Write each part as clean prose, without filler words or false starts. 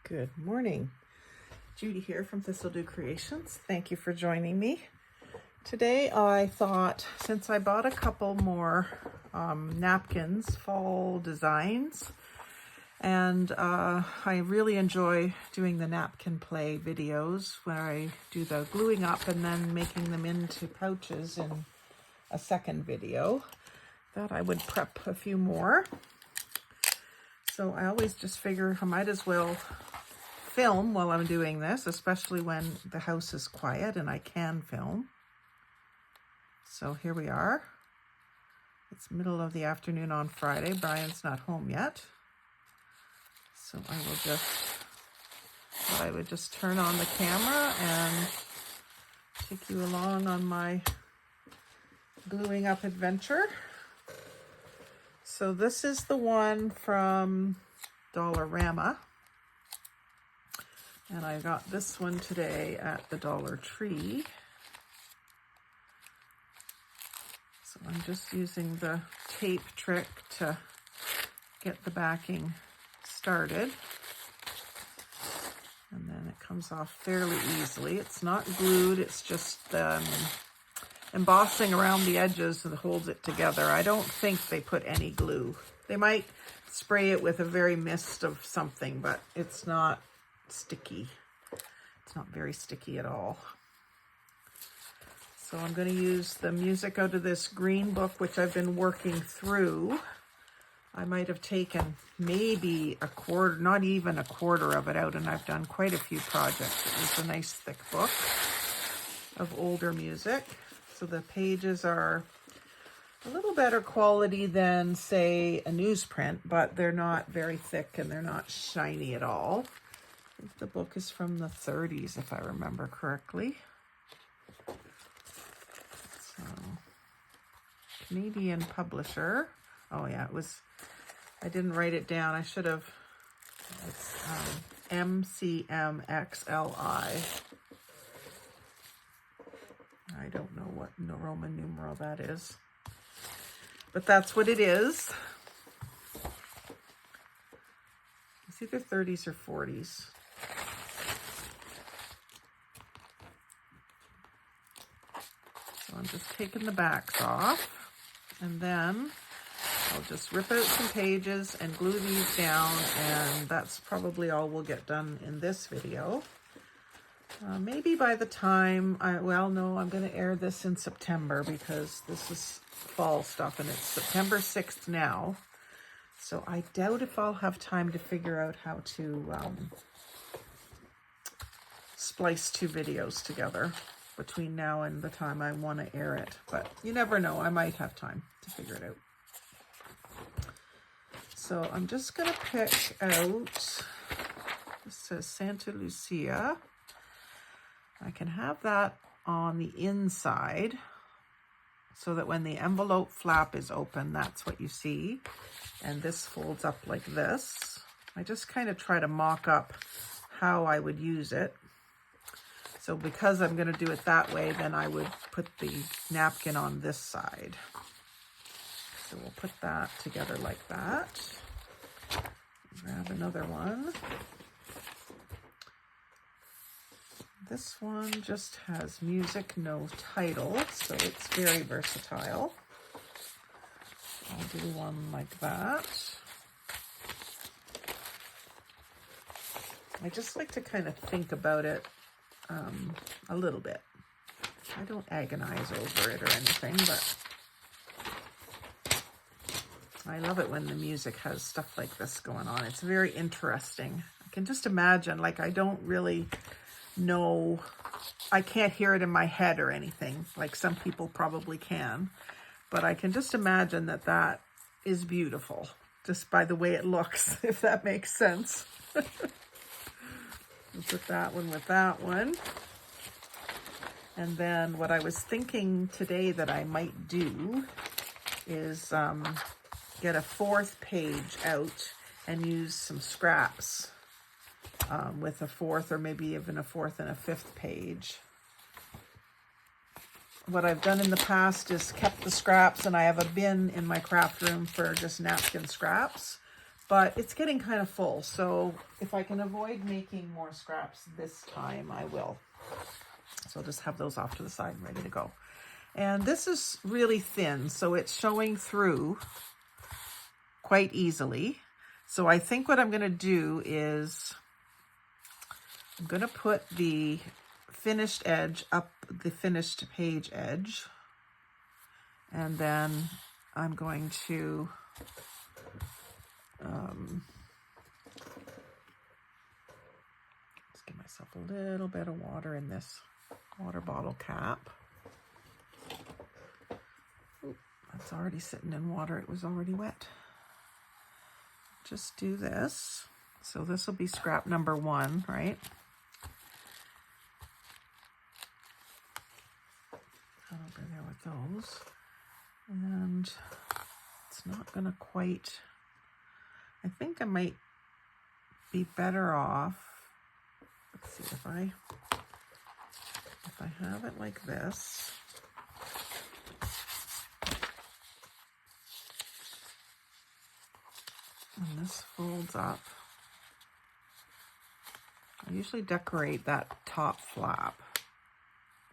Good morning. Judy here from Thistledew Creations. Thank you for joining me. Today I thought, since I bought a couple more napkins, fall designs, and I really enjoy doing the napkin play videos where I do the gluing up and then making them into pouches in a second video, that I would prep a few more. So I always just figure I might as well film while I'm doing this, especially when the house is quiet and I can film. So here we are. It's middle of the afternoon on Friday. Brian's not home yet. So I would just turn on the camera and take you along on my gluing up adventure. So this is the one from Dollarama. And I got this one today at the Dollar Tree. So I'm just using the tape trick to get the backing started. And then it comes off fairly easily. It's not glued, it's just embossing around the edges that holds it together. I don't think they put any glue. They might spray it with a very mist of something, but it's not sticky. It's not very sticky at all. So I'm going to use the music out of this green book, which I've been working through. I might have taken maybe a quarter, not even a quarter of it out, and I've done quite a few projects. It was a nice thick book of older music. So the pages are a little better quality than, say, a newsprint, but they're not very thick and they're not shiny at all. I think the book is from the 30s, if I remember correctly. So, Canadian publisher. Oh yeah, it was, I didn't write it down. I should have. It's MCMXLI. I don't know what Roman numeral that is, but that's what it is. It's either 30s or 40s. So I'm just taking the backs off, and then I'll just rip out some pages and glue these down, and that's probably all we'll get done in this video. Maybe by the time I'm going to air this in September, because this is fall stuff and it's September 6th now. So I doubt if I'll have time to figure out how to splice two videos together between now and the time I want to air it. But you never know, I might have time to figure it out. So I'm just going to pick out, this says Santa Lucia. I can have that on the inside so that when the envelope flap is open, that's what you see. And this folds up like this. I just kind of try to mock up how I would use it. So because I'm going to do it that way, then I would put the napkin on this side. So we'll put that together like that. Grab another one. This one just has music, no title, so it's very versatile. I'll do one like that. I just like to kind of think about it a little bit. I don't agonize over it or anything, but I love it when the music has stuff like this going on. It's very interesting. I can just imagine, like, I don't really know, I can't hear it in my head or anything, like some people probably can, but I can just imagine that that is beautiful just by the way it looks, if that makes sense. We'll put that one with that one. And then what I was thinking today that I might do is get a fourth page out and use some scraps with a fourth, or maybe even a fourth and a fifth page. What I've done in the past is kept the scraps, and I have a bin in my craft room for just napkin scraps. but it's getting kind of full. So if I can avoid making more scraps this time, I will. So I'll just have those off to the side and ready to go. And this is really thin, so it's showing through quite easily. So I think what I'm going to do is I'm going to put the finished edge up the finished page edge, and then I'm going to let's give myself a little bit of water in this water bottle cap. Ooh, that's already sitting in water. It was already wet. Just do this. So this will be scrap number 1, right? Over there with those. And it's not gonna quite, I think I might be better off. Let's see if I have it like this. And this folds up. I usually decorate that top flap.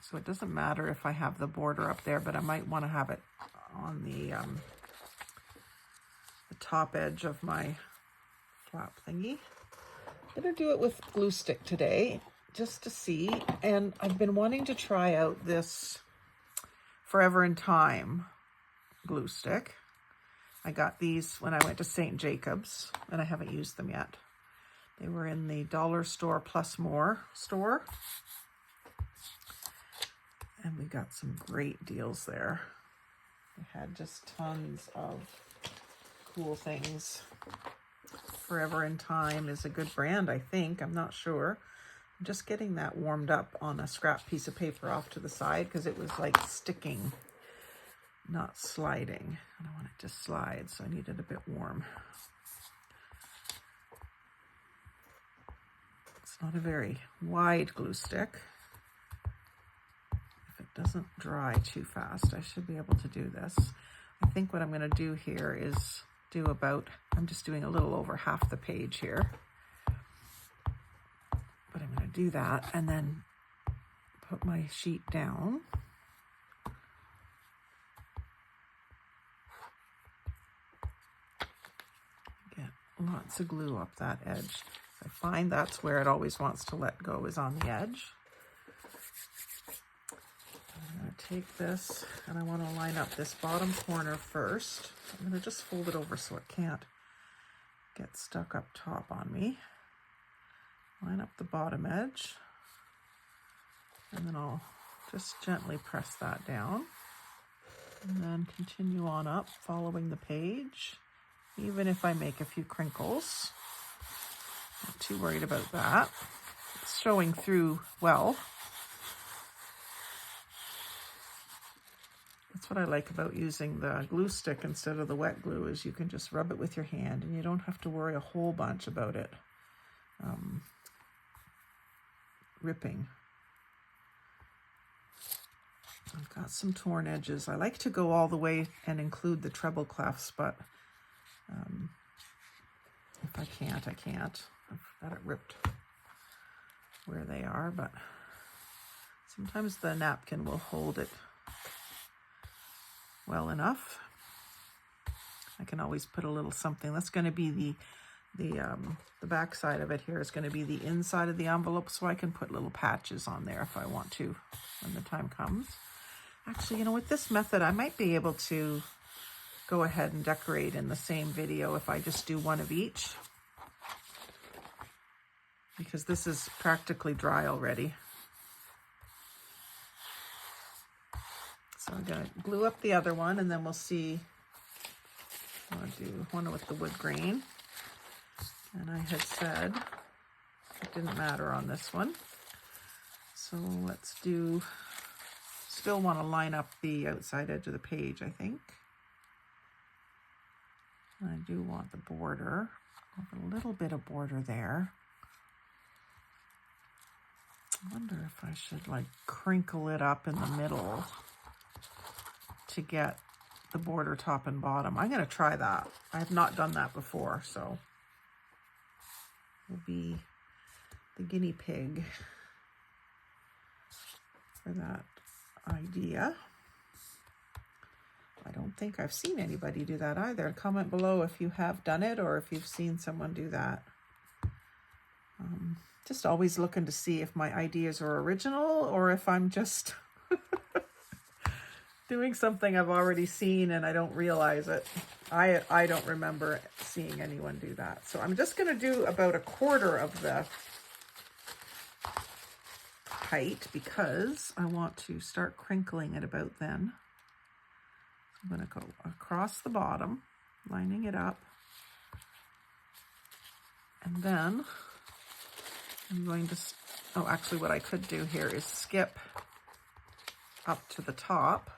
So it doesn't matter if I have the border up there, but I might want to have it on the top edge of my flap thingy. I'm going to do it with glue stick today, just to see. And I've been wanting to try out this Forever in Time glue stick. I got these when I went to St. Jacobs, and I haven't used them yet. They were in the dollar store plus more store. And we got some great deals there. We had just tons of cool things. Forever in Time is a good brand, I think. I'm not sure. I'm just getting that warmed up on a scrap piece of paper off to the side because it was like sticking, not sliding. I don't want it to slide, so I need it a bit warm. It's not a very wide glue stick. Doesn't dry too fast. I should be able to do this. I think what I'm going to do here is do about, I'm just doing a little over half the page here. But I'm going to do that and then put my sheet down. Get lots of glue up that edge. I find that's where it always wants to let go, is on the edge. I'm going to take this and I want to line up this bottom corner first. I'm going to just fold it over so it can't get stuck up top on me. Line up the bottom edge, and then I'll just gently press that down, and then continue on up following the page, even if I make a few crinkles. Not too worried about that. It's showing through well. That's what I like about using the glue stick instead of the wet glue, is you can just rub it with your hand and you don't have to worry a whole bunch about it ripping. I've got some torn edges. I like to go all the way and include the treble clefs, but if I can't, I can't. I've got it ripped where they are, but sometimes the napkin will hold it well enough. I can always put a little something. That's going to be the back side of it here is going to be the inside of the envelope, so I can put little patches on there if I want to when the time comes. Actually, you know, with this method, I might be able to go ahead and decorate in the same video if I just do one of each, because this is practically dry already. So I'm going to glue up the other one, and then we'll see. I'll do one with the wood grain. And I had said it didn't matter on this one. So let's do, still want to line up the outside edge of the page, I think. And I do want the border, a little bit of border there. I wonder if I should like crinkle it up in the middle to get the border top and bottom. I'm going to try that. I have not done that before, so will be the guinea pig for that idea. I don't think I've seen anybody do that either. Comment below if you have done it or if you've seen someone do that. Just always looking to see if my ideas are original or if I'm just doing something I've already seen and I don't realize it. I don't remember seeing anyone do that. So I'm just going to do about 1/4 of the height because I want to start crinkling it about then. I'm going to go across the bottom, lining it up. And then I'm going to, oh, actually what I could do here is skip up to the top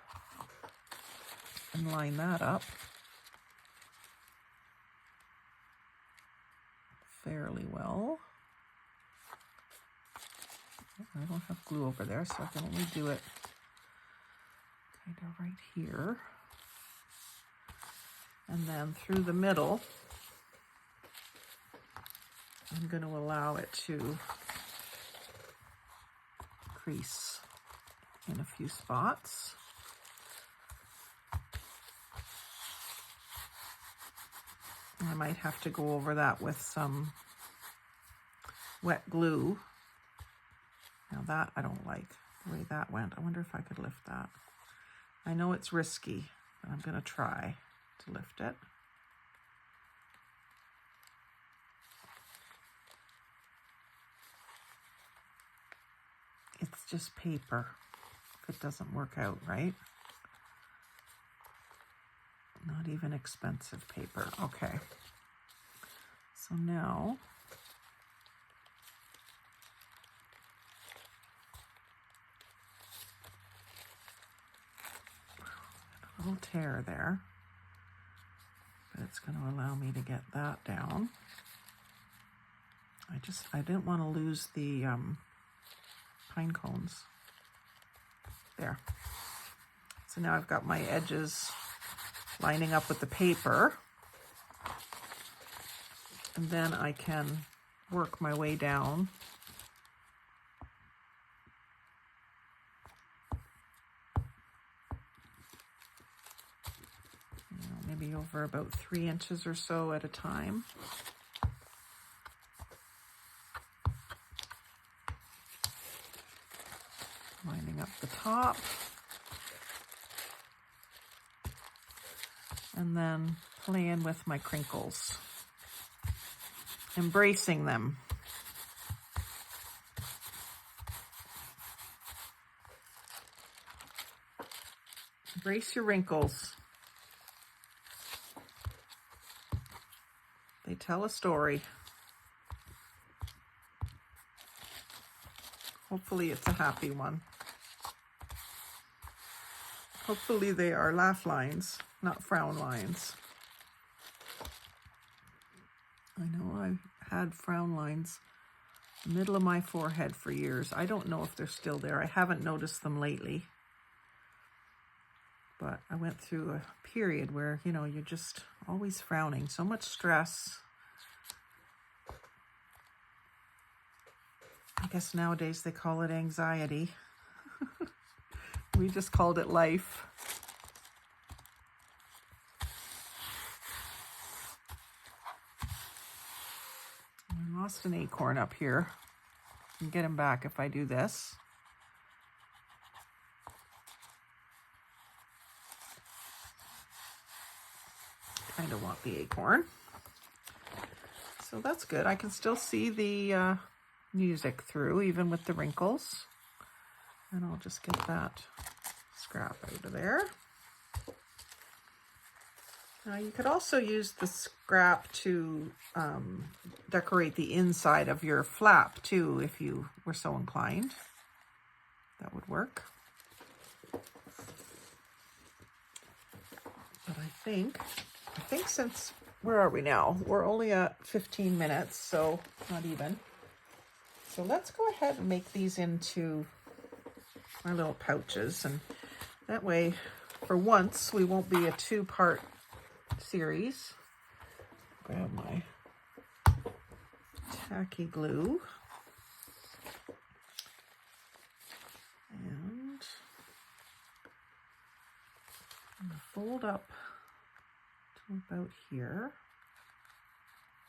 and line that up fairly well. I don't have glue over there, so I can only do it kind of right here. And then through the middle, I'm going to allow it to crease in a few spots. I might have to go over that with some wet glue. Now that I don't like the way that went. I wonder if I could lift that. I know it's risky, but I'm going to try to lift it. It's just paper if it doesn't work out right. Not even expensive paper. Okay. So now a little tear there, but it's going to allow me to get that down. I didn't want to lose the pine cones. There. So now I've got my edges lining up with the paper, and then I can work my way down. Maybe over about 3 inches or so at a time. Lining up the top. And then playing with my crinkles. Embracing them. Embrace your wrinkles. They tell a story. Hopefully it's a happy one. Hopefully they are laugh lines, not frown lines. I know I had frown lines in the middle of my forehead for years. I don't know if they're still there. I haven't noticed them lately. But I went through a period where, you know, you're just always frowning. So much stress. I guess nowadays they call it anxiety. We just called it life. I lost an acorn up here. I can get him back if I do this. Kind of want the acorn. So that's good. I can still see the music through, even with the wrinkles. And I'll just get that scrap out of there. Now you could also use the scrap to decorate the inside of your flap too, if you were so inclined. That would work. But I think since, where are we now? We're only at 15 minutes, so not even. So let's go ahead and make these into our little pouches, and that way for once we won't be a 2-part series. Grab my tacky glue. And I'm going to fold up to about here.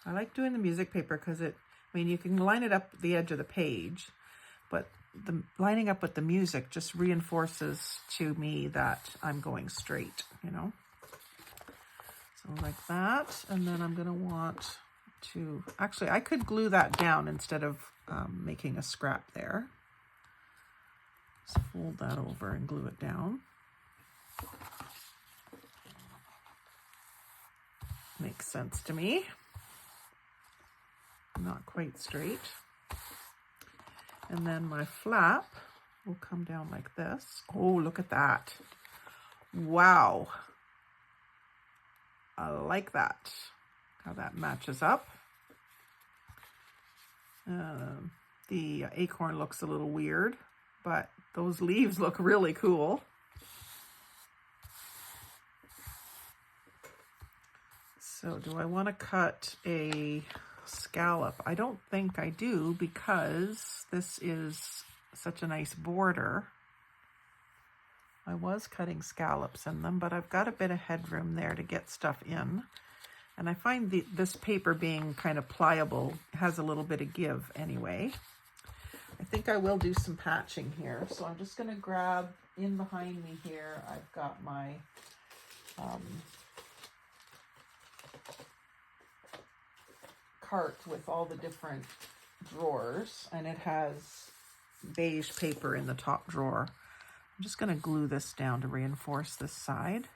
I like doing the music paper because you can line it up the edge of the page, but the lining up with the music just reinforces to me that I'm going straight, you know. So like that, and then I'm going to want to, actually I could glue that down instead of making a scrap there. Just fold that over and glue it down. Makes sense to me. Not quite straight. And then my flap will come down like this. Oh, look at that. Wow. I like that, how that matches up. The acorn looks a little weird, but those leaves look really cool. So do I want to cut a scallop? I don't think I do, because this is such a nice border. I was cutting scallops in them, but I've got a bit of headroom there to get stuff in. And I find this paper being kind of pliable has a little bit of give anyway. I think I will do some patching here. So I'm just going to grab in behind me here. I've got my cart with all the different drawers, and it has beige paper in the top drawer. I'm just going to glue this down to reinforce this side.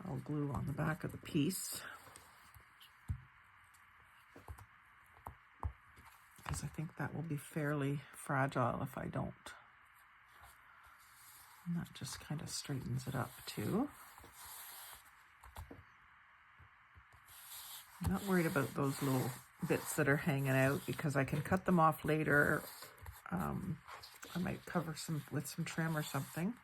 I'll glue on the back of the piece, because I think that will be fairly fragile if I don't. And that just kind of straightens it up too. I'm not worried about those little bits that are hanging out, because I can cut them off later. I might cover some with some trim or something.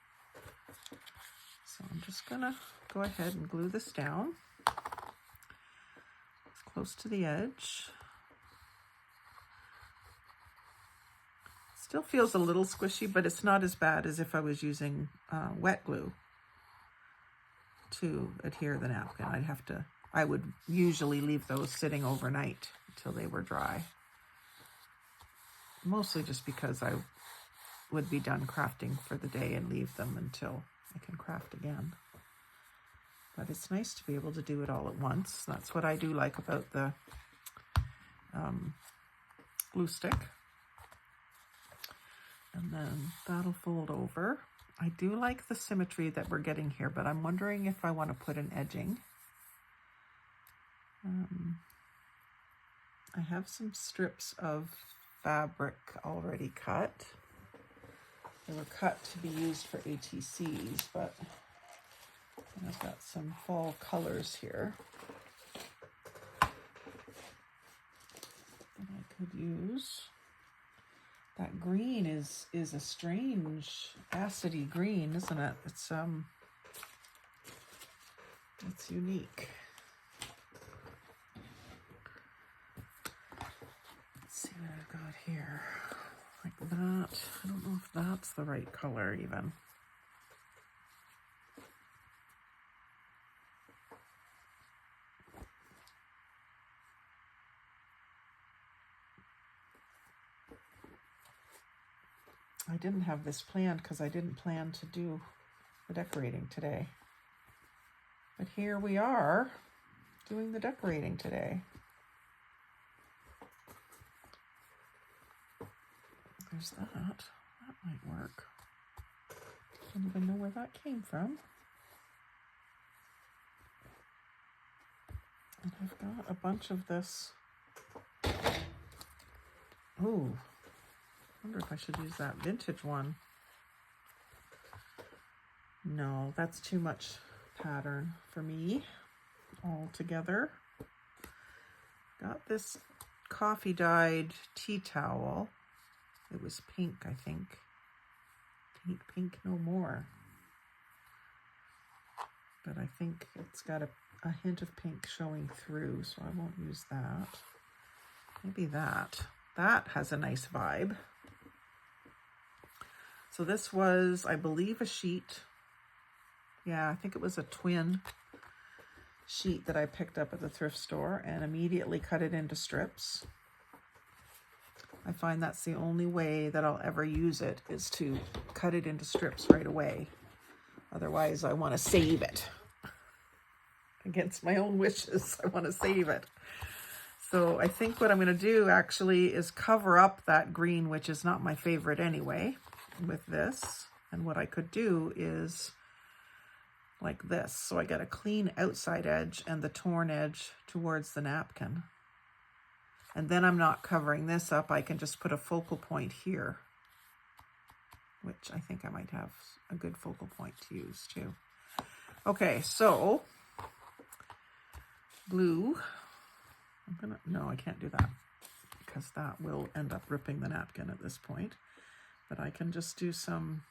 So I'm just gonna go ahead and glue this down. It's close to the edge. Still feels a little squishy, but it's not as bad as if I was using wet glue to adhere the napkin. I would usually leave those sitting overnight until they were dry. Mostly just because I would be done crafting for the day and leave them until I can craft again. But it's nice to be able to do it all at once. That's what I do like about the glue stick. And then that'll fold over. I do like the symmetry that we're getting here, but I'm wondering if I want to put an edging. I have some strips of fabric already cut. They were cut to be used for ATCs, but I've got some fall colors here that I could use. That green is a strange acidy green, isn't it? It's unique. Let's see what I've got here. Like that. I don't know if that's the right color even. I didn't have this planned because I didn't plan to do the decorating today. But here we are doing the decorating today. There's that. That might work. Don't even know where that came from. And I've got a bunch of this. Oh, I wonder if I should use that vintage one. No, that's too much pattern for me all together. Got this coffee dyed tea towel. It was pink, I think. Pink no more. But I think it's got a hint of pink showing through, so I won't use that. Maybe that. That has a nice vibe. So this was, I believe, a sheet. Yeah, I think it was a twin sheet that I picked up at the thrift store and immediately cut it into strips. I find that's the only way that I'll ever use it, is to cut it into strips right away. Otherwise, I want to save it. Against my own wishes, I want to save it. So I think what I'm going to do actually is cover up that green, which is not my favorite anyway, with this. And what I could do is like this. So I got a clean outside edge and the torn edge towards the napkin. And then I'm not covering this up. I can just put a focal point here, which I think I might have a good focal point to use too. Okay, so glue. No, I can't do that because that will end up ripping the napkin at this point. But I can just do some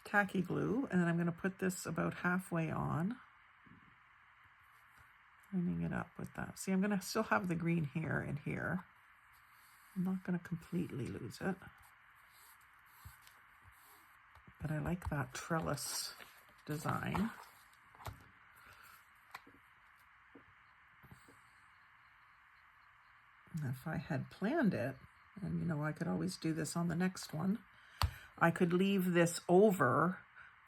tacky glue, and then I'm going to put this about halfway on, lining it up with that. See, I'm going to still have the green here and here. I'm not going to completely lose it, but I like that trellis design. And if I had planned it, and you know, I could always do this on the next one, I could leave this over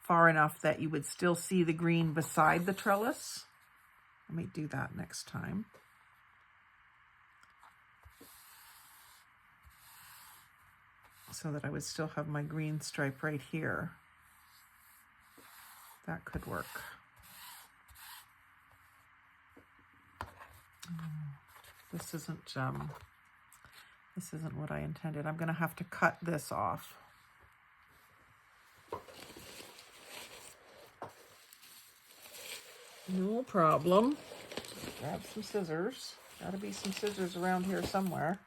far enough that you would still see the green beside the trellis. I might do that next time. So that I would still have my green stripe right here. That could work. This isn't what I intended. I'm going to have to cut this off. No problem. Grab some scissors. Gotta be some scissors around here somewhere.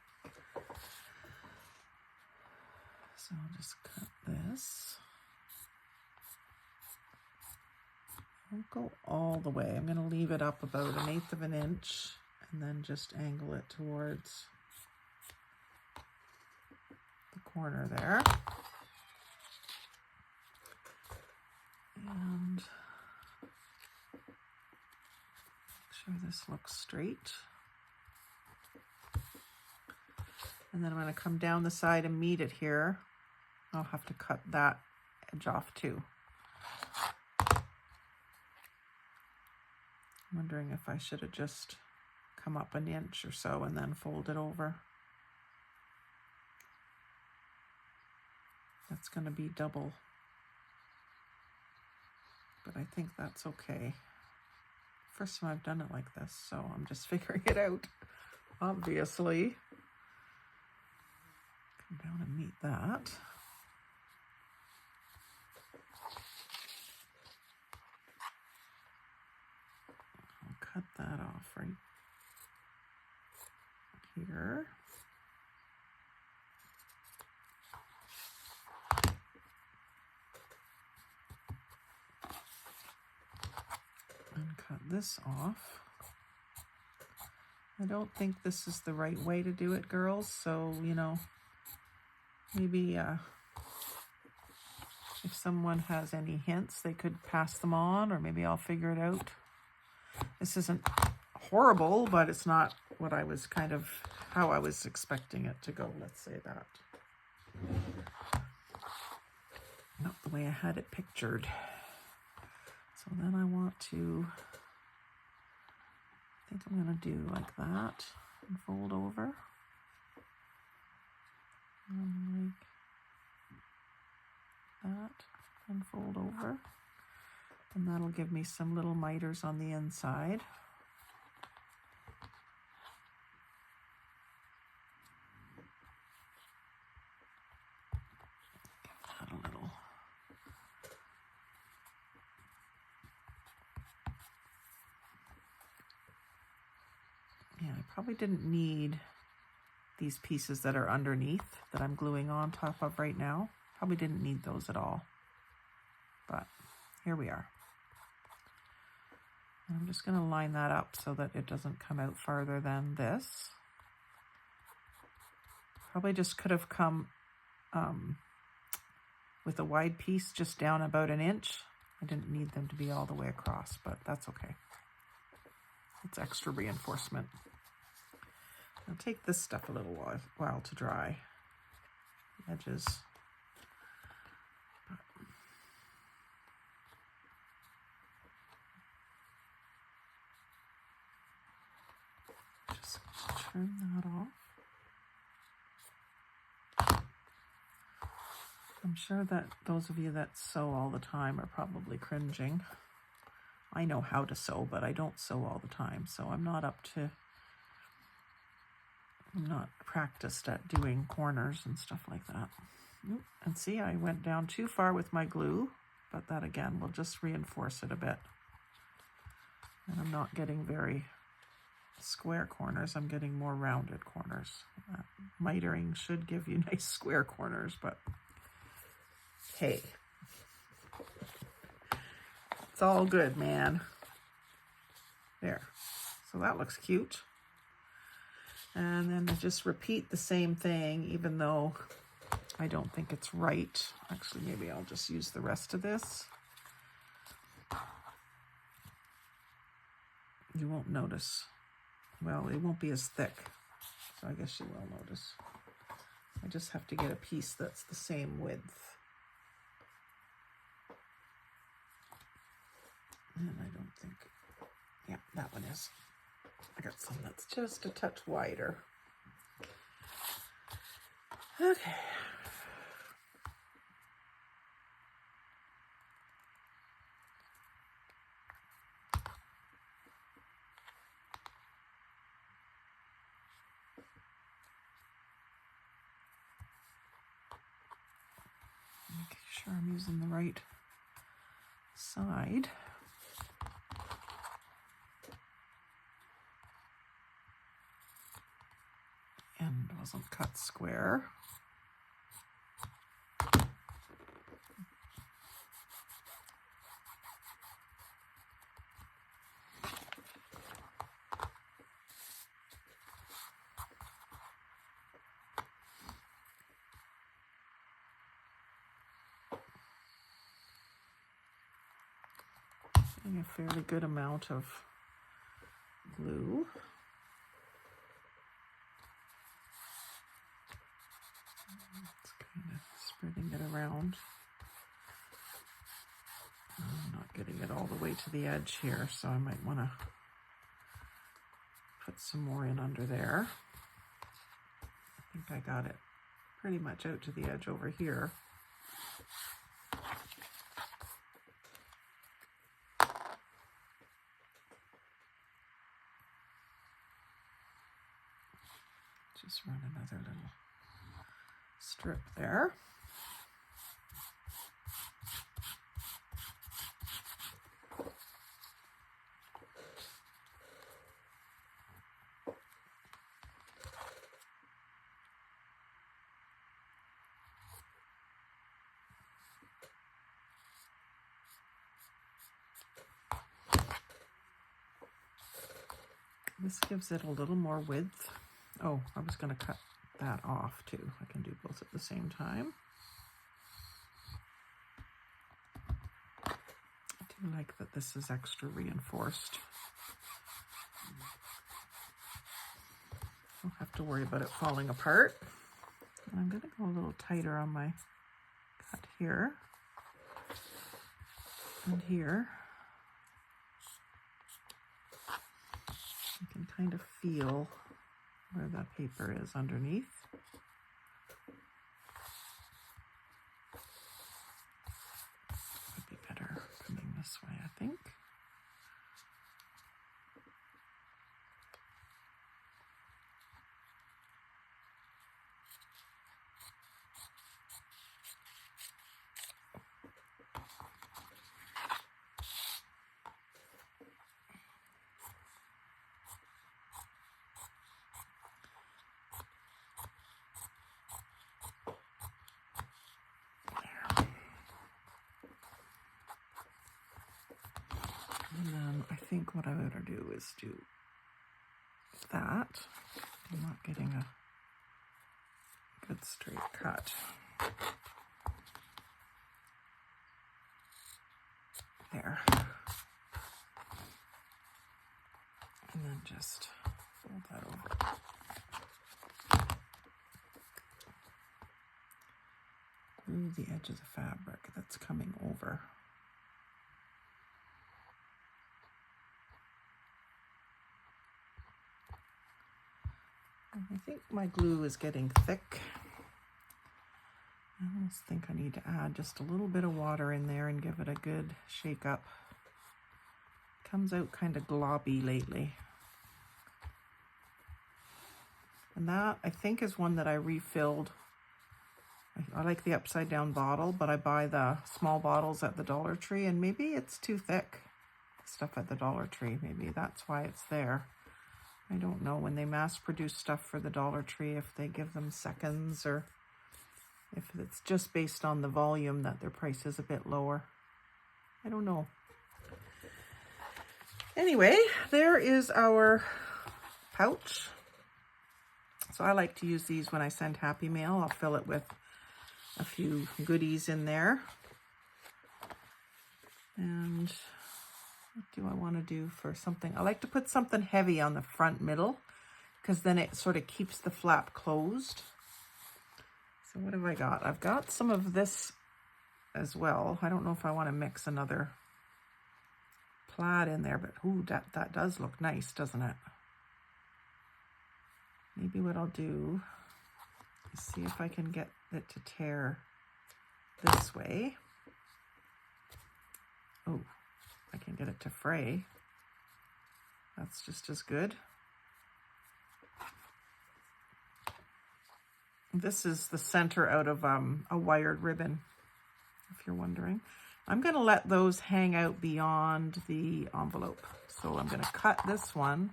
So I'll just cut this. I won't go all the way. I'm going to leave it up about 1/8 of an inch and then just angle it towards the corner there. And make sure this looks straight. And then I'm going to come down the side and meet it here. I'll have to cut that edge off too. I'm wondering if I should have just come up 1 inch or so and then fold it over. That's going to be double, but I think that's okay. First time I've done it like this, so I'm just figuring it out, obviously. Come down and meet that. I'll cut that off right here. And cut this off. I don't think this is the right way to do it, girls, so, you know, maybe if someone has any hints, they could pass them on, or maybe I'll figure it out. This isn't horrible, but it's not what I was how I was expecting it to go, let's say that. Not the way I had it pictured. So then I want to, I think I'm going to do like that and fold over. And like that and fold over. And that'll give me some little miters on the inside. Give that a little. Yeah, I probably didn't need these pieces that are underneath that I'm gluing on top of right now. Probably didn't need those at all. But here we are. I'm just going to line that up so that it doesn't come out farther than this. Probably just could have come with a wide piece just down about an inch. I didn't need them to be all the way across, but that's okay. It's extra reinforcement. I'll take this stuff a little while to dry. The edges. Just turn that off. I'm sure that those of you that sew all the time are probably cringing. I know how to sew, but I don't sew all the time, so I'm not practiced at doing corners and stuff like that. And see, I went down too far with my glue, but that again will just reinforce it a bit. And I'm not getting very square corners, I'm getting more rounded corners. Mitering should give you nice square corners, but hey, it's all good, man. There. So that looks cute. And then I just repeat the same thing, even though I don't think it's right. Actually, maybe I'll just use the rest of this. You won't notice. Well, it won't be as thick, so I guess you will notice. I just have to get a piece that's the same width. And I don't think, yeah, that one is. I got some that's just a touch wider. Okay. Make sure I'm using the right side. End wasn't cut square. Getting a fairly good amount of glue. It's kind of spreading it around. I'm not getting it all the way to the edge here, so I might want to put some more in under there. I think I got it pretty much out to the edge over here. Just run another little strip there. This gives it a little more width. Oh, I was going to cut that off too. I can do both at the same time. I do like that this is extra reinforced. Don't have to worry about it falling apart. And I'm going to go a little tighter on my cut here and here. You can kind of feel where that paper is underneath. Would be better coming this way, I think. think what I better do is do that. I'm not getting a good straight cut. There. And then just fold that over. Glue the edge of the fabric that's coming over. I think my glue is getting thick. I almost think I need to add just a little bit of water in there and give it a good shake up. It comes out kind of globby lately. And that, I think, is one that I refilled. I like the upside down bottle, but I buy the small bottles at the Dollar Tree, and maybe it's too thick, stuff at the Dollar Tree. Maybe that's why it's there. I don't know, when they mass produce stuff for the Dollar Tree, if they give them seconds or if it's just based on the volume that their price is a bit lower. I don't know. Anyway, there is our pouch. So I like to use these when I send Happy Mail. I'll fill it with a few goodies in there. And what do I want to do for something? I like to put something heavy on the front middle because then it sort of keeps the flap closed. So what have I got? I've got some of this as well. I don't know if I want to mix another plaid in there, but ooh, that does look nice, doesn't it? Maybe what I'll do is see if I can get it to tear this way. Oh, I can get it to fray. That's just as good. This is the center out of a wired ribbon, if you're wondering. I'm going to let those hang out beyond the envelope. So I'm going to cut this one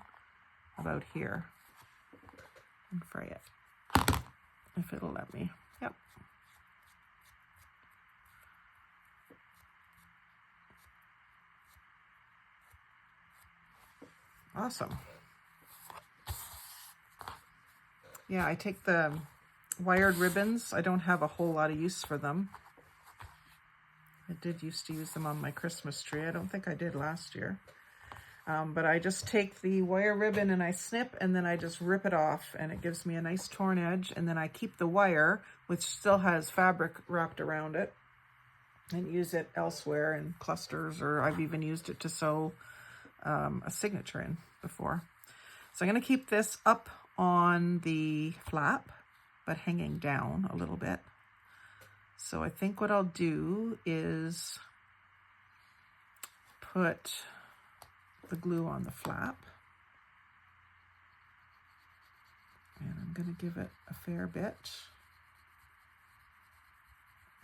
about here and fray it, if it'll let me. Yep. Awesome. Yeah, I take the wired ribbons. I don't have a whole lot of use for them. I did used to use them on my Christmas tree. I don't think I did last year. But I just take the wire ribbon and I snip and then I just rip it off and it gives me a nice torn edge. And then I keep the wire, which still has fabric wrapped around it, and use it elsewhere in clusters, or I've even used it to sew a signature in before. So I'm going to keep this up on the flap, but hanging down a little bit. So I think what I'll do is put the glue on the flap. And I'm going to give it a fair bit.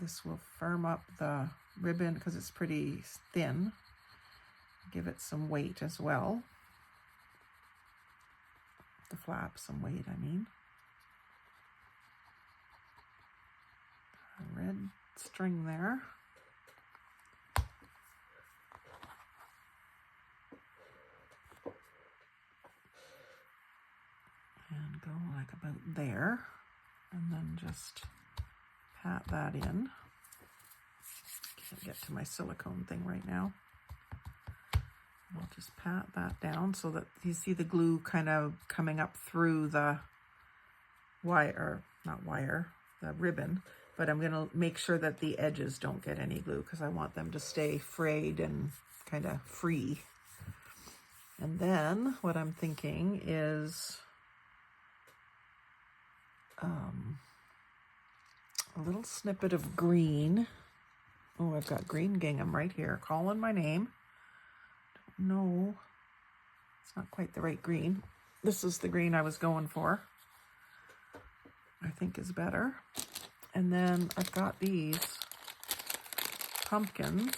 This will firm up the ribbon because it's pretty thin. Give it some weight as well. The flap, some weight, I mean. A red string there. And go like about there. And then just pat that in. Can't get to my silicone thing right now. I'll just pat that down so that you see the glue kind of coming up through the wire, or not wire, the ribbon. But I'm going to make sure that the edges don't get any glue because I want them to stay frayed and kind of free. And then what I'm thinking is a little snippet of green. Oh, I've got green gingham right here, calling my name. No, it's not quite the right green. This is the green I was going for. I think is better. And then I've got these pumpkins,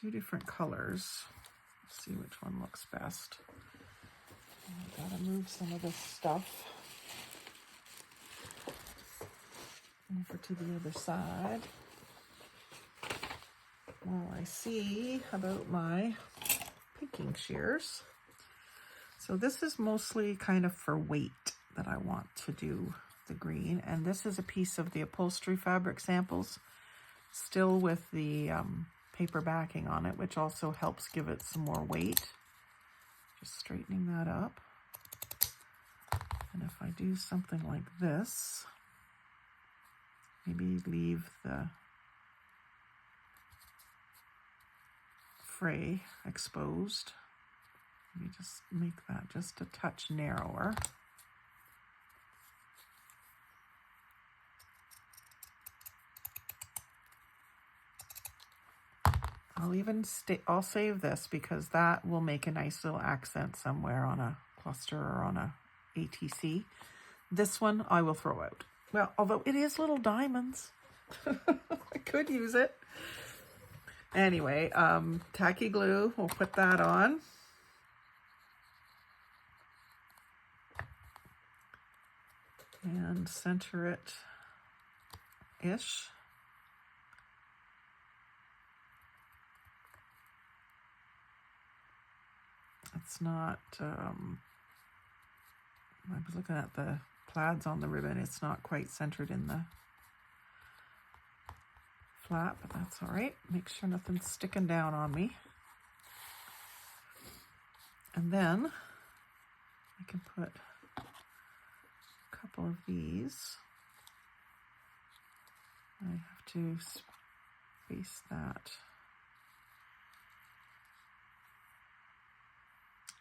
2 different colors. Let's see which one looks best. I've got to move some of this stuff over to the other side. while I see about my picking shears. So this is mostly kind of for weight that I want to do the green. And this is a piece of the upholstery fabric samples, still with the paper backing on it, which also helps give it some more weight. Just straightening that up. And if I do something like this, maybe leave the fray exposed. Maybe just make that just a touch narrower. I'll save this because that will make a nice little accent somewhere on a cluster or on a ATC. This one I will throw out. Well, although it is little diamonds. I could use it. Anyway, tacky glue, we'll put that on. And center it-ish. It's not, I was looking at the plaids on the ribbon. It's not quite centered in the flat, but that's all right. Make sure nothing's sticking down on me. And then I can put a couple of these. I have to space that.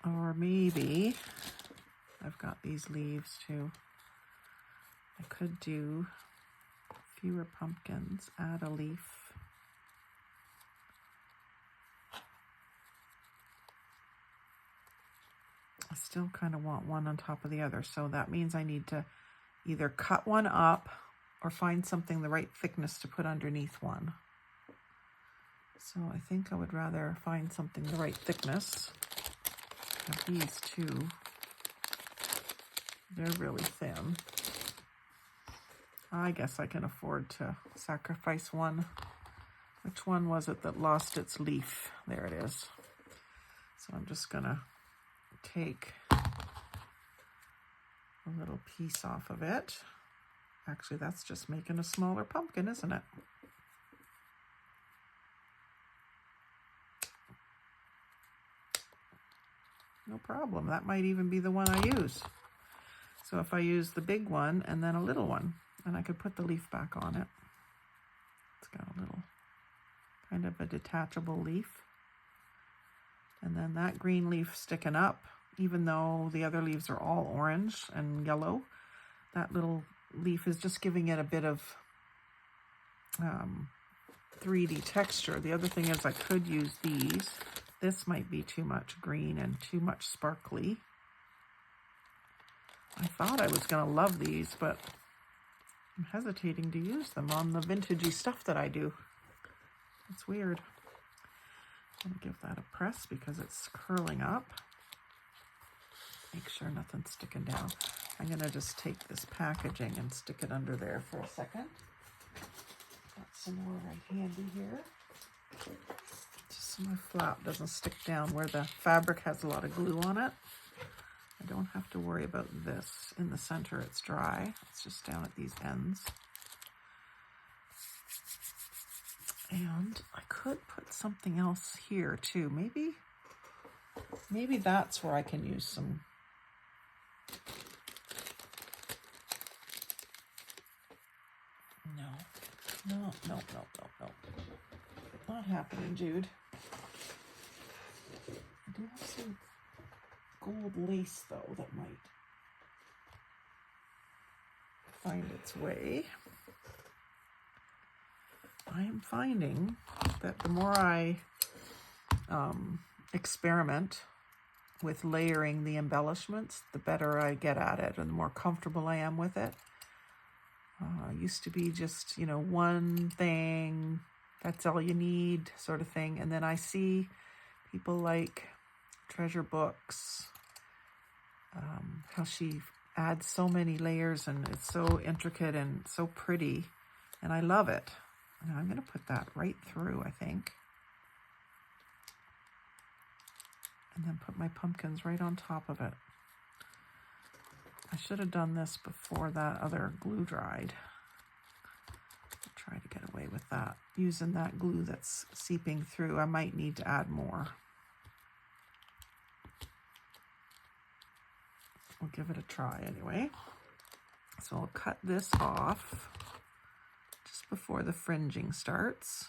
Or maybe, I've got these leaves too. I could do fewer pumpkins, add a leaf. I still kind of want one on top of the other, so that means I need to either cut one up or find something the right thickness to put underneath one. So I think I would rather find something the right thickness. Of these two, they're really thin. I guess I can afford to sacrifice one. Which one was it that lost its leaf? There it is. So I'm just gonna take a little piece off of it. Actually, that's just making a smaller pumpkin, isn't it? No problem. That might even be the one I use. So if I use the big one and then a little one, and I could put the leaf back on it. It's got a little kind of a detachable leaf. And then that green leaf sticking up, even though the other leaves are all orange and yellow, that little leaf is just giving it a bit of 3D texture. The other thing is I could use these. This might be too much green and too much sparkly. I thought I was going to love these, but I'm hesitating to use them on the vintagey stuff that I do. It's weird. I'm going to give that a press because it's curling up. Make sure nothing's sticking down. I'm going to just take this packaging and stick it under there for a second. Got some more right handy here. Just so my flap doesn't stick down where the fabric has a lot of glue on it. I don't have to worry about this. In the center, it's dry. It's just down at these ends. And I could put something else here too. Maybe that's where I can use some. No. Not happening, Jude. I do have some gold lace though that might find its way. I am finding that the more I experiment with layering the embellishments, the better I get at it and the more comfortable I am with it. Used to be just, one thing, that's all you need sort of thing. And then I see people like Treasure Books, how she adds so many layers and it's so intricate and so pretty. And I love it. And I'm going to put that right through, I think. and then put my pumpkins right on top of it. I should have done this before that other glue dried. I'll try to get away with that. Using that glue that's seeping through, I might need to add more. We'll give it a try anyway. So I'll cut this off just before the fringing starts.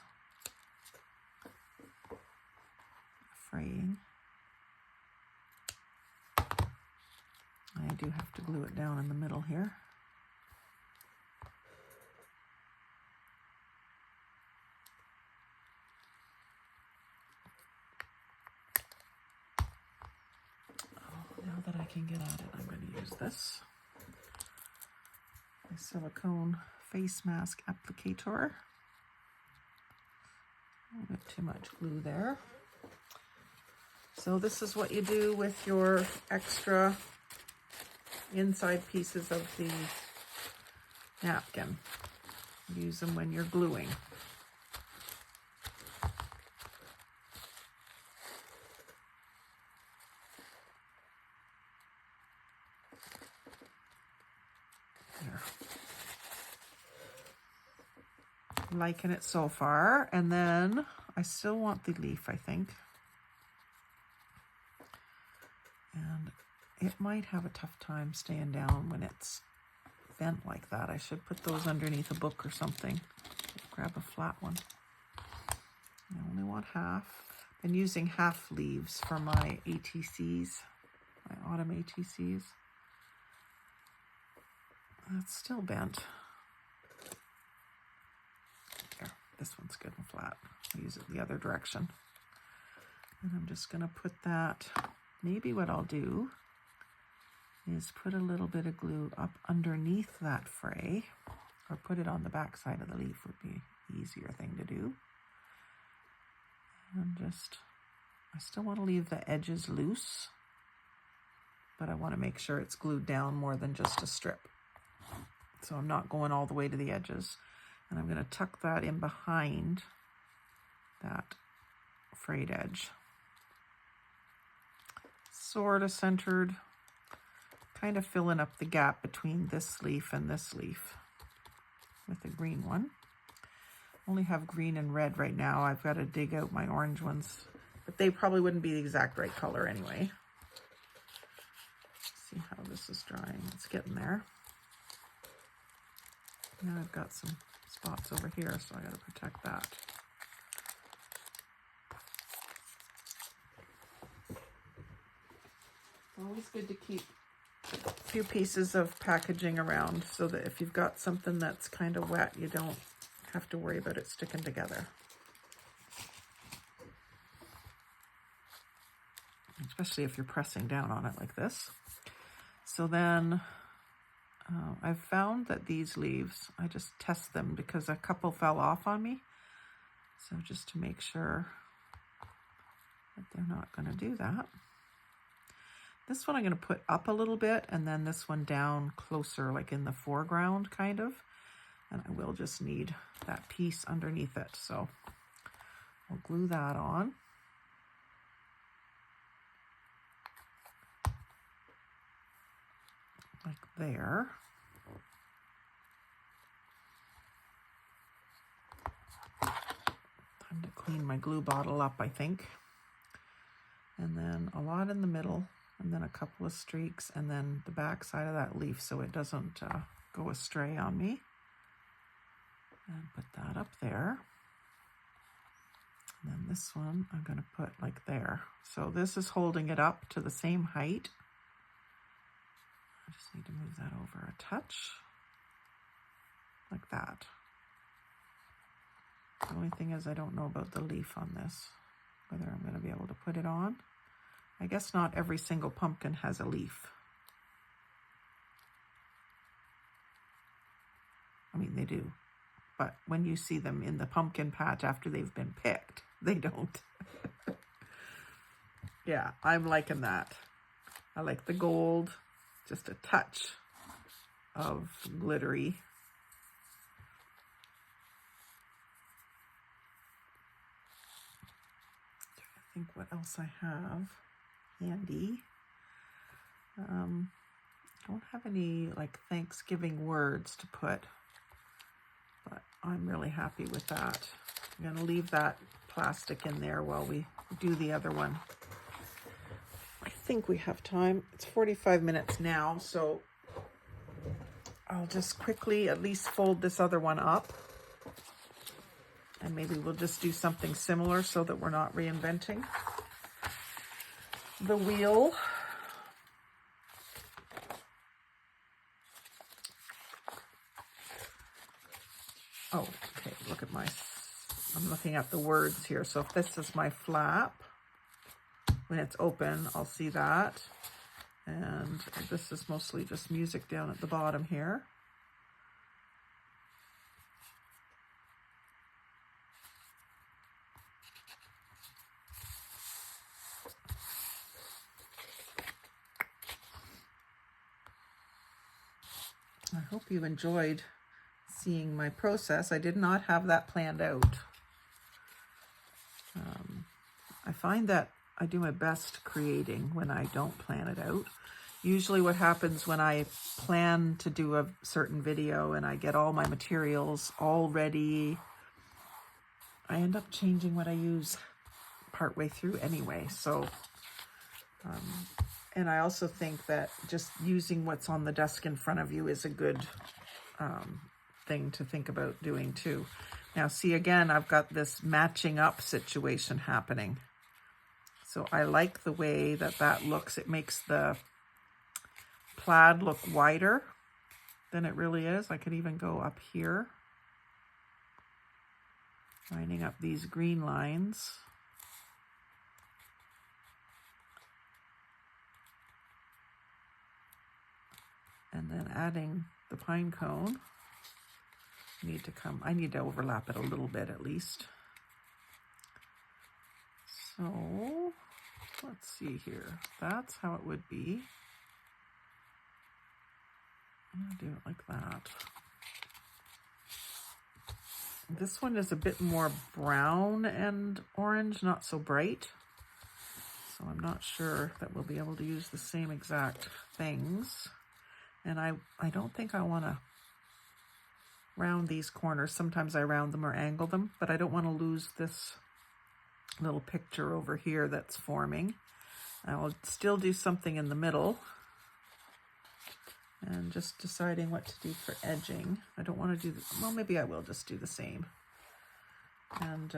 Fraying. I do have to glue it down in the middle here. Oh, now that I can get at it, I'm going to use this. My silicone face mask applicator. A little bit too much glue there. So this is what you do with your extra inside pieces of the napkin. Use them when you're gluing. There. I'm liking it so far, and then I still want the leaf, I think. And it might have a tough time staying down when it's bent like that. I should put those underneath a book or something. Grab a flat one. I only want half. Been using half leaves for my ATCs, my autumn ATCs. That's still bent. There, this one's good and flat. I'll use it the other direction. And I'm just gonna put that, maybe what I'll do is put a little bit of glue up underneath that fray, or put it on the back side of the leaf would be the easier thing to do. And just, I still want to leave the edges loose, but I want to make sure it's glued down more than just a strip. So I'm not going all the way to the edges. And I'm going to tuck that in behind that frayed edge. Sort of centered, kind of filling up the gap between this leaf and this leaf with the green one. Only have green and red right now. I've got to dig out my orange ones, but they probably wouldn't be the exact right color anyway. Let's see how this is drying. It's getting there. Now I've got some spots over here, so I got to protect that. Always good to keep a few pieces of packaging around so that if you've got something that's kind of wet, you don't have to worry about it sticking together. Especially if you're pressing down on it like this. So then I've found that these leaves, I just test them because a couple fell off on me. So just to make sure that they're not going to do that. This one I'm going to put up a little bit, and then this one down closer, like in the foreground kind of. And I will just need that piece underneath it. So I'll glue that on. Like there. Time to clean my glue bottle up, I think. And then a lot in the middle, and then a couple of streaks, and then the back side of that leaf so it doesn't go astray on me. And put that up there. And then this one I'm going to put like there. So this is holding it up to the same height. I just need to move that over a touch. Like that. The only thing is I don't know about the leaf on this. Whether I'm going to be able to put it on. I guess not every single pumpkin has a leaf. I mean, they do. But when you see them in the pumpkin patch after they've been picked, they don't. Yeah, I'm liking that. I like the gold, just a touch of glittery. I think what else I have. handy. Don't have any like Thanksgiving words to put, but I'm really happy with that. I'm going to leave that plastic in there while we do the other one. I think we have time. It's 45 minutes now, so I'll just quickly at least fold this other one up. And maybe we'll just do something similar so that we're not reinventing the wheel. Oh, okay, look at I'm looking at the words here. So if this is my flap, when it's open, I'll see that. And this is mostly just music down at the bottom here. I hope you enjoyed seeing my process. I did not have that planned out. I find that I do my best creating when I don't plan it out. Usually what happens when I plan to do a certain video and I get all my materials all ready, I end up changing what I use partway through anyway. So, and I also think that just using what's on the desk in front of you is a good thing to think about doing too. Now see, again, I've got this matching up situation happening. So I like the way that that looks. It makes the plaid look wider than it really is. I could even go up here, lining up these green lines. And then adding the pine cone. I need to overlap it a little bit at least. So let's see here. That's how it would be. I'm gonna do it like that. This one is a bit more brown and orange, not so bright. So I'm not sure that we'll be able to use the same exact things. And I don't think I want to round these corners. Sometimes I round them or angle them, but I don't want to lose this little picture over here that's forming. I'll still do something in the middle. And just deciding what to do for edging. I don't want to do, well, maybe I will just do the same. And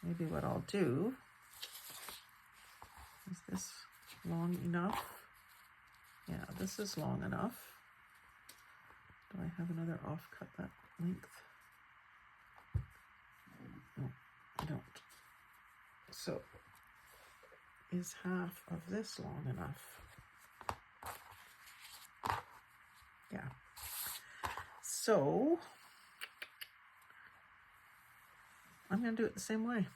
maybe what I'll do, is this long enough? Yeah, this is long enough. Do I have another offcut that length? No, I don't. So, is half of this long enough? Yeah. So, I'm going to do it the same way.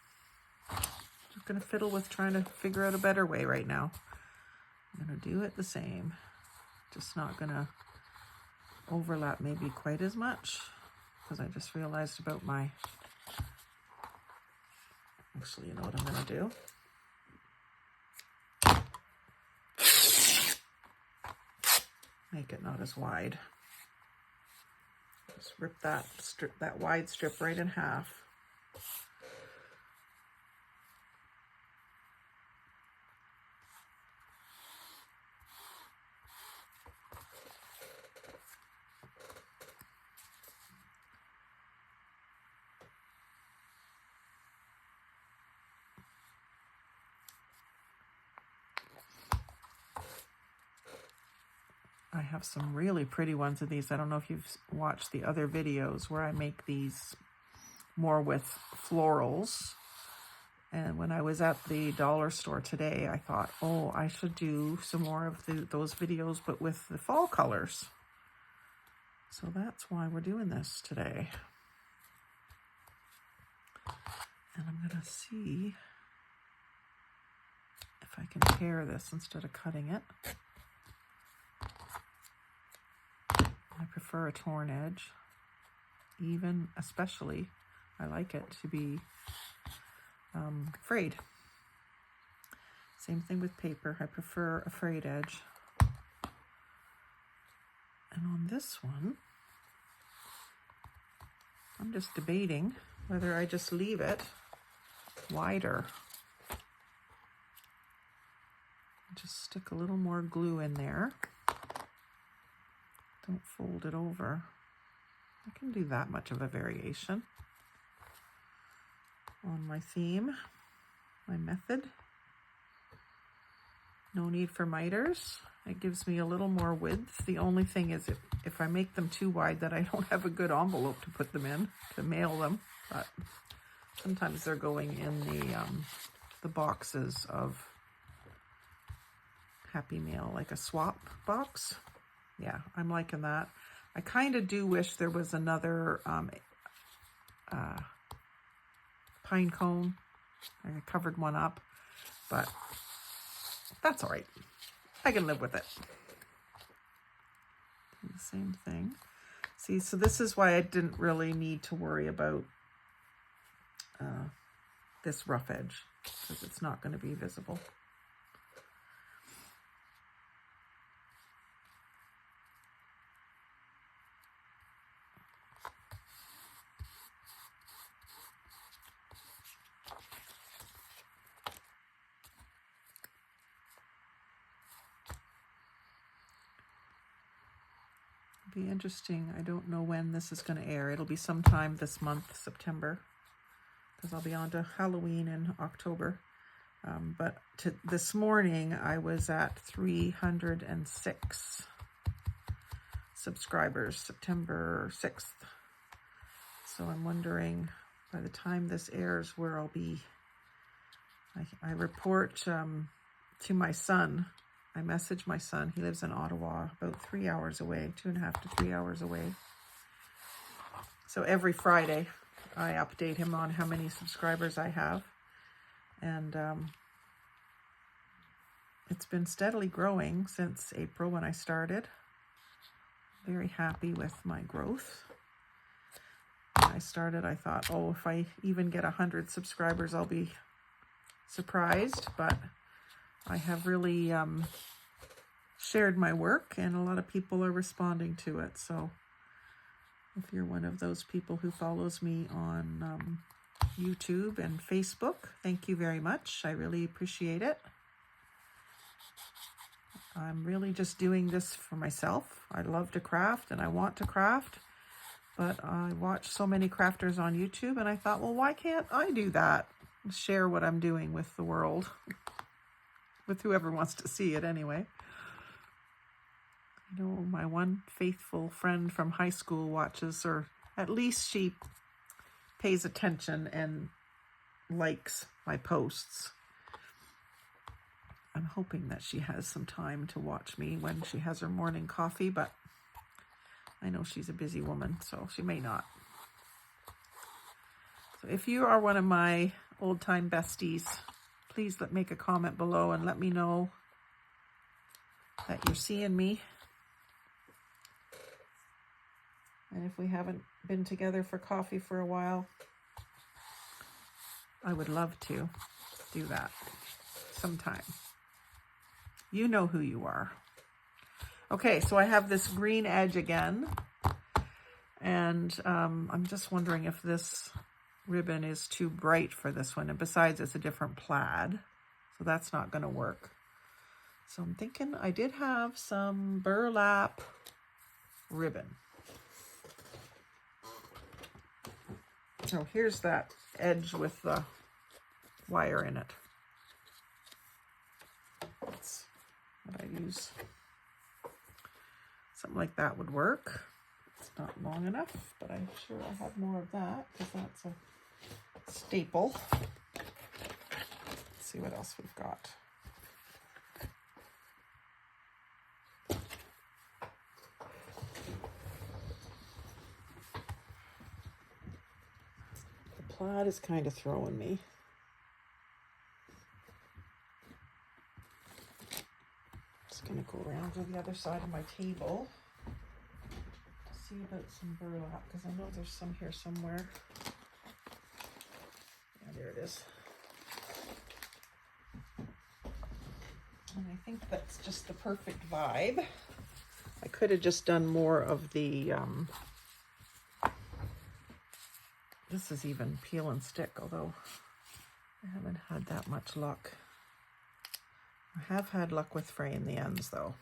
Just going to fiddle with trying to figure out a better way right now. I'm going to do it the same. Just not going to overlap maybe quite as much, because I just realized about my, actually, you know what I'm going to do? Make it not as wide. Just rip that strip, that wide strip right in half. I have some really pretty ones of these. I don't know if you've watched the other videos where I make these more with florals. And when I was at the dollar store today, I thought, oh, I should do some more of those videos, but with the fall colors. So that's why we're doing this today. And I'm going to see if I can tear this instead of cutting it. I prefer a torn edge, even, especially, I like it to be frayed. Same thing with paper. I prefer a frayed edge. And on this one, I'm just debating whether I just leave it wider. Just stick a little more glue in there. Don't fold it over. I can do that much of a variation on my theme, my method. No need for miters. It gives me a little more width. The only thing is if I make them too wide that I don't have a good envelope to put them in, to mail them. But sometimes they're going in the boxes of Happy Mail, like a swap box. Yeah, I'm liking that. I kind of do wish there was another pine cone. I covered one up, but that's all right. I can live with it. Do the same thing. See, so this is why I didn't really need to worry about this rough edge, because it's not going to be visible. Be interesting. I don't know when this is going to air. It'll be sometime this month, September, because I'll be on to Halloween in October. But this morning I was at 306 subscribers, September 6th. So I'm wondering by the time this airs where I'll be. I report to my son. I message my son. He lives in Ottawa, about 3 hours away, 2.5 to 3 hours away. So every Friday, I update him on how many subscribers I have. And it's been steadily growing since April when I started. Very happy with my growth. When I started, I thought, oh, if I even get 100 subscribers, I'll be surprised. But I have really shared my work, and a lot of people are responding to it. So if you're one of those people who follows me on YouTube and Facebook, thank you very much. I really appreciate it. I'm really just doing this for myself. I love to craft and I want to craft, but I watch so many crafters on YouTube and I thought, well, why can't I do that? Share what I'm doing with the world, with whoever wants to see it anyway. You know, my one faithful friend from high school watches, or at least she pays attention and likes my posts. I'm hoping that she has some time to watch me when she has her morning coffee, but I know she's a busy woman, so she may not. So if you are one of my old-time besties, please make a comment below and let me know that you're seeing me. And if we haven't been together for coffee for a while, I would love to do that sometime. You know who you are. Okay, so I have this green edge again, and I'm just wondering if this ribbon is too bright for this one, and besides it's a different plaid, so that's not going to work. So I'm thinking I did have some burlap ribbon. So here's that edge with the wire in it. That's what I use. Something like that would work. It's not long enough, but I'm sure I have more of that because that's a staple. Let's see what else we've got. The plaid is kind of throwing me. Just going to go around to the other side of my table to see about some burlap, because I know there's some here somewhere. Yeah, there it is. And I think that's just the perfect vibe. I could have just done more of the, this is even peel and stick, although I haven't had that much luck. I have had luck with fraying the ends though.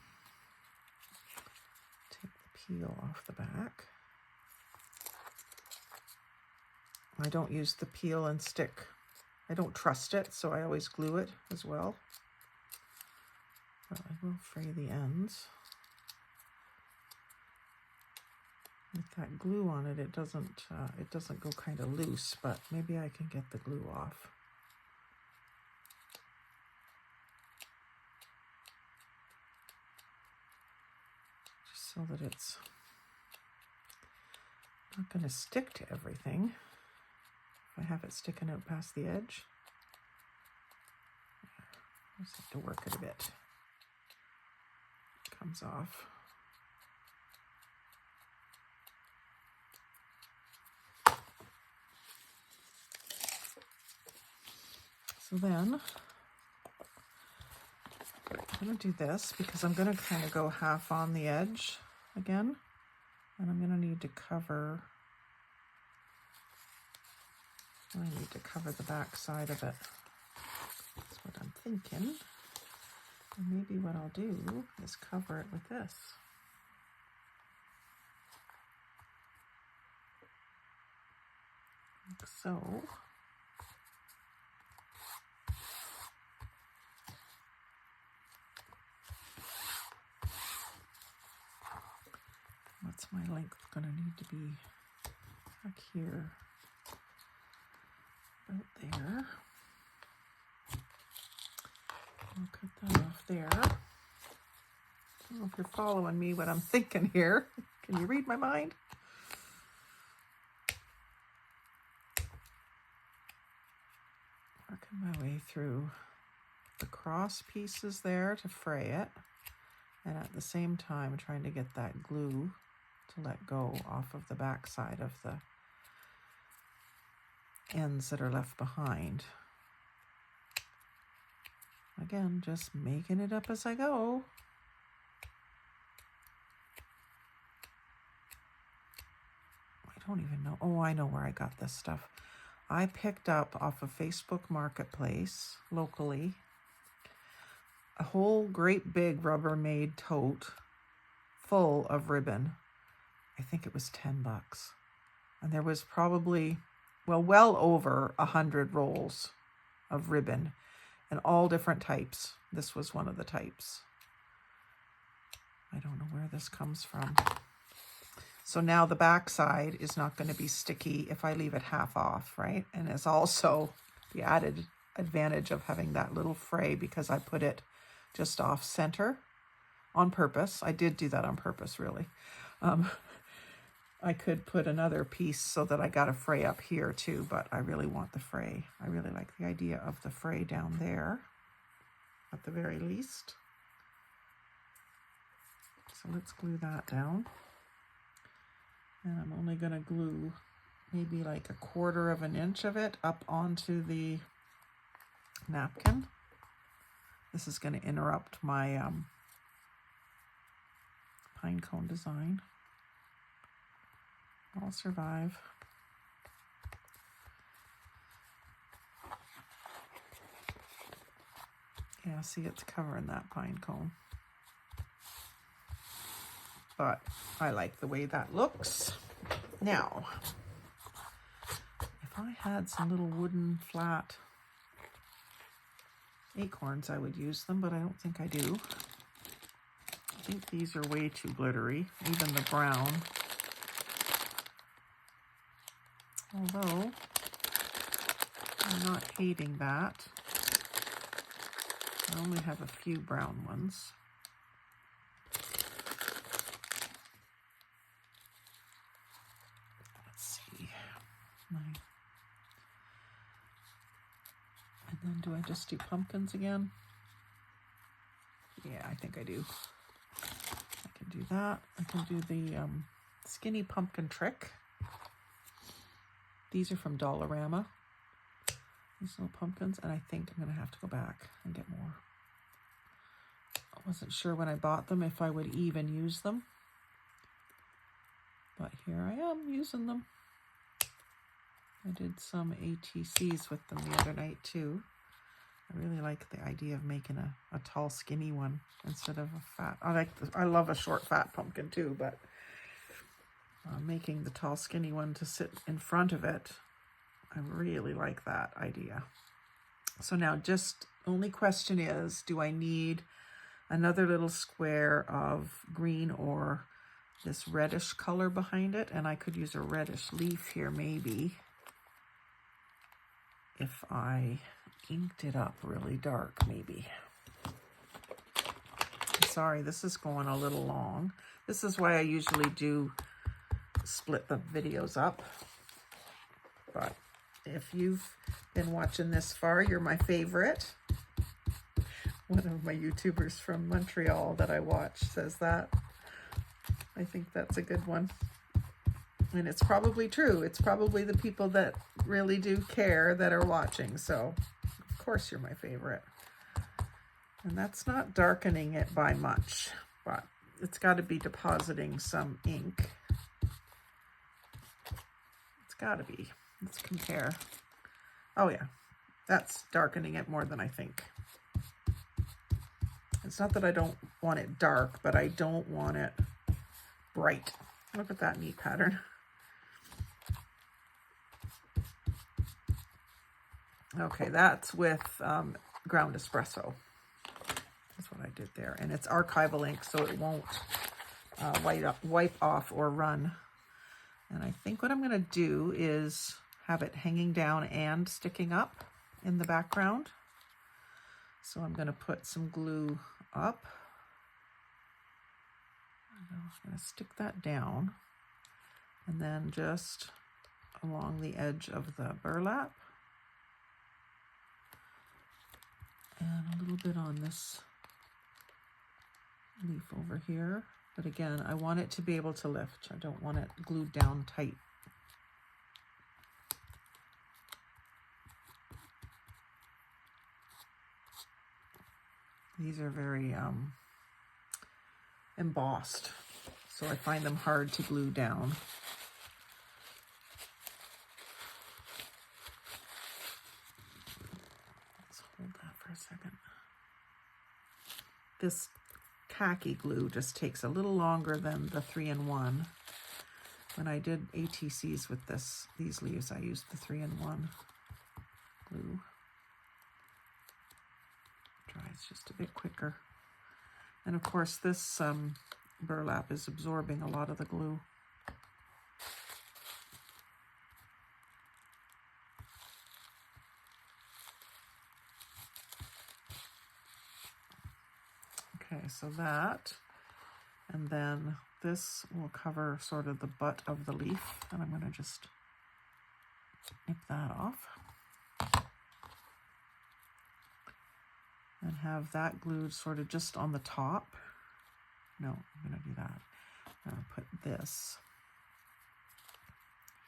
Take the peel off the back. I don't use the peel and stick. I don't trust it, so I always glue it as well. But I will fray the ends. With that glue on it, it doesn't go kind of loose, but maybe I can get the glue off. Just so that it's not going to stick to everything. If I have it sticking out past the edge, I just have to work it a bit. It comes off. So then I'm going to do this because I'm going to kind of go half on the edge again, and I'm going to need to cover. I need to cover the back side of it. That's what I'm thinking. And maybe what I'll do is cover it with this. Like so. What's my length going to need to be back here? About there. I'll cut that off there. I don't know if you're following me what I'm thinking here. Can you read my mind? Working my way through the cross pieces there to fray it, and at the same time trying to get that glue to let go off of the back side of the ends that are left behind. Again, just making it up as I go. I don't even know. Oh, I know where I got this stuff. I picked up off of Facebook Marketplace locally a whole great big Rubbermaid tote full of ribbon. I think it was $10. And there was probably, well over 100 rolls of ribbon and all different types. This was one of the types. I don't know where this comes from. So now the back side is not going to be sticky if I leave it half off, right? And it's also the added advantage of having that little fray because I put it just off center on purpose. I did do that on purpose, really. I could put another piece so that I got a fray up here too, but I really want the fray. I really like the idea of the fray down there at the very least. So let's glue that down. And I'm only going to glue maybe like 1/4 of an inch of it up onto the napkin. This is going to interrupt my pine cone design. I'll survive. Yeah, see, it's covering that pine cone. But I like the way that looks. Now, if I had some little wooden flat acorns, I would use them, but I don't think I do. I think these are way too glittery, even the brown. Although, I'm not hating that. I only have a few brown ones. Let's see. And then do I just do pumpkins again? Yeah, I think I do. I can do that. I can do the skinny pumpkin trick. These are from Dollarama. These little pumpkins, and I think I'm going to have to go back and get more. Wasn't sure when I bought them if I would even use them, but here I am using them. I did some ATCs with them the other night too. I really like the idea of making a tall, skinny one instead of a fat. I love a short, fat pumpkin too, but making the tall, skinny one to sit in front of it, I really like that idea. So now just only question is, do I need another little square of green or this reddish color behind it? And I could use a reddish leaf here maybe if I inked it up really dark maybe. Sorry, this is going a little long. This is why I usually do split the videos up. But if you've been watching this far, you're my favorite. One of my YouTubers from Montreal that I watch says that. I think that's a good one. And it's probably true. It's probably the people that really do care that are watching. So, of course, you're my favorite. And that's not darkening it by much, but it's got to be depositing some ink. It's got to be. Let's compare. Oh, yeah. That's darkening it more than I think. It's not that I don't want it dark, but I don't want it bright. Look at that neat pattern. Okay, that's with ground espresso. That's what I did there. And it's archival ink, so it won't wipe off or run. And I think what I'm going to do is have it hanging down and sticking up in the background. So I'm going to put some glue up. I'm going to stick that down. And then just along the edge of the burlap. And a little bit on this leaf over here. But again, I want it to be able to lift. I don't want it glued down tight. These are very embossed, so I find them hard to glue down. Let's hold that for a second. This khaki glue just takes a little longer than the 3-in-1. When I did ATCs with these leaves, I used the 3-in-1 glue. Dries just a bit quicker. And of course this burlap is absorbing a lot of the glue. Okay, so that, and then this will cover sort of the butt of the leaf, and I'm going to just snip that off. And have that glued sort of just on the top. No, I'm going to do that. I'm going to put this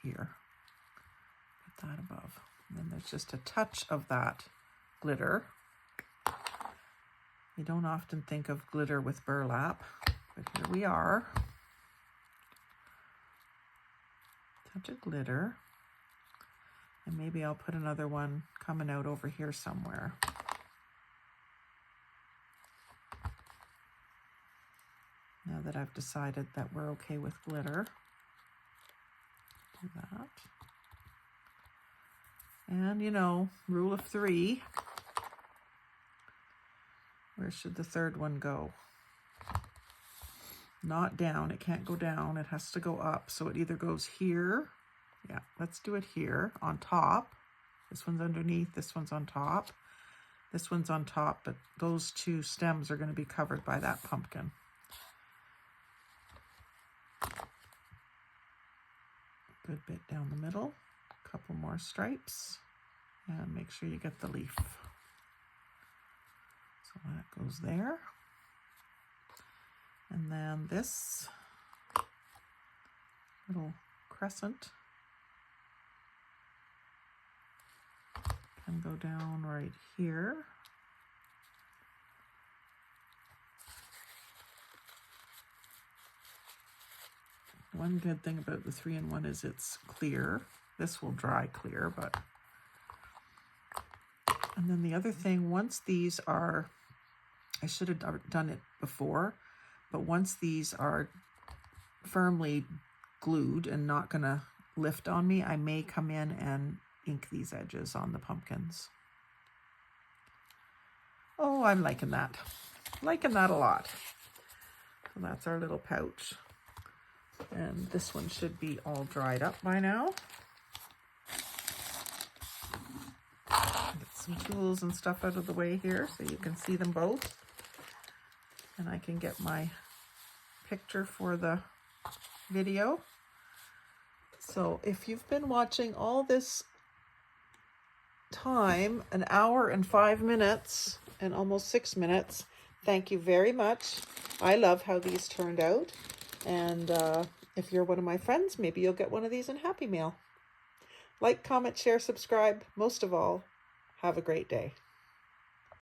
here. Put that above. And then there's just a touch of that glitter. You don't often think of glitter with burlap, but here we are. Touch of glitter. And maybe I'll put another one coming out over here somewhere. Now that I've decided that we're okay with glitter, do that. And you know, rule of 3, where should the third one go? Not down, it can't go down, it has to go up. So it either goes here, yeah, let's do it here, on top. This one's underneath, this one's on top. This one's on top, but those 2 stems are going to be covered by that pumpkin. Good bit down the middle, a couple more stripes, and make sure you get the leaf. So that goes there. And then this little crescent can go down right here. One good thing about the 3-in-1 is it's clear. This will dry clear, but... And then the other thing, once these are, I should have done it before, but once these are firmly glued and not gonna lift on me, I may come in and ink these edges on the pumpkins. Oh, I'm liking that. Liking that a lot. So that's our little pouch. And this one should be all dried up by now. Get some tools and stuff out of the way here so you can see them both. And I can get my picture for the video. So if you've been watching all this time, an hour and 5 minutes and almost 6 minutes, thank you very much. I love how these turned out. And if you're one of my friends, maybe you'll get one of these in Happy Mail. Like, comment, share, subscribe. Most of all, have a great day.